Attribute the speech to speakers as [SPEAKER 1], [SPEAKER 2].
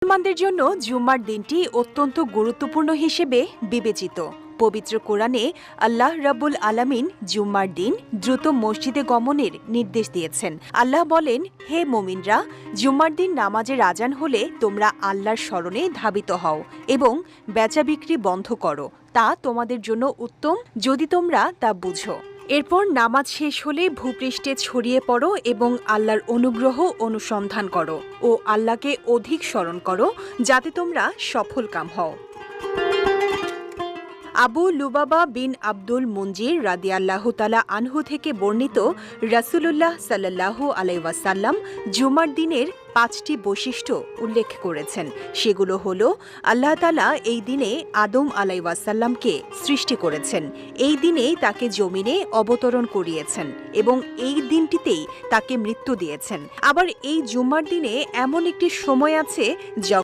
[SPEAKER 1] মুসলমানদের জন্য জুম্মার দিনটি অত্যন্ত গুরুত্বপূর্ণ হিসেবে বিবেচিত। পবিত্র কোরআনে আল্লাহ রাব্বুল আলামিন জুম্মার দিন দ্রুত মসজিদে গমনের নির্দেশ দিয়েছেন। আল্লাহ বলেন, হে মুমিনরা, জুম্মার দিন নামাজের আজান হলে তোমরা আল্লাহর স্মরণে ধাবিত হও এবং বেচা বিক্রি বন্ধ করো। তা তোমাদের জন্য উত্তম যদি তোমরা তা বুঝো। এরপর নামাজ শেষ হলে ভূপৃষ্ঠে ছড়িয়ে পড়ো এবং আল্লাহর অনুগ্রহ অনুসন্ধান করো ও আল্লাহকে অধিক স্মরণ করো যাতে তোমরা সফলকাম হও। আবু লুবাবা বিন আব্দুল মুনজির রাদিয়াল্লাহু তাআলা আনহু থেকে বর্ণিত, রাসূলুল্লাহ সাল্লাল্লাহু আলাইহি ওয়াসাল্লাম জুমার দিনের 5টি বৈশিষ্ট্য উল্লেখ করেছেন। সেগুলো হলো, আল্লাহ তাআলা এই দিনে আদম আলাইহিস ওয়াসাল্লামকে সৃষ্টি করেছেন, এই দিনেই তাকে জমিনে অবতরণ করিয়েছেন এবং এই দিনটিতেই তাকে মৃত্যু দিয়েছেন। আবার এই জুম্মার দিনে এমন একটি সময় আছে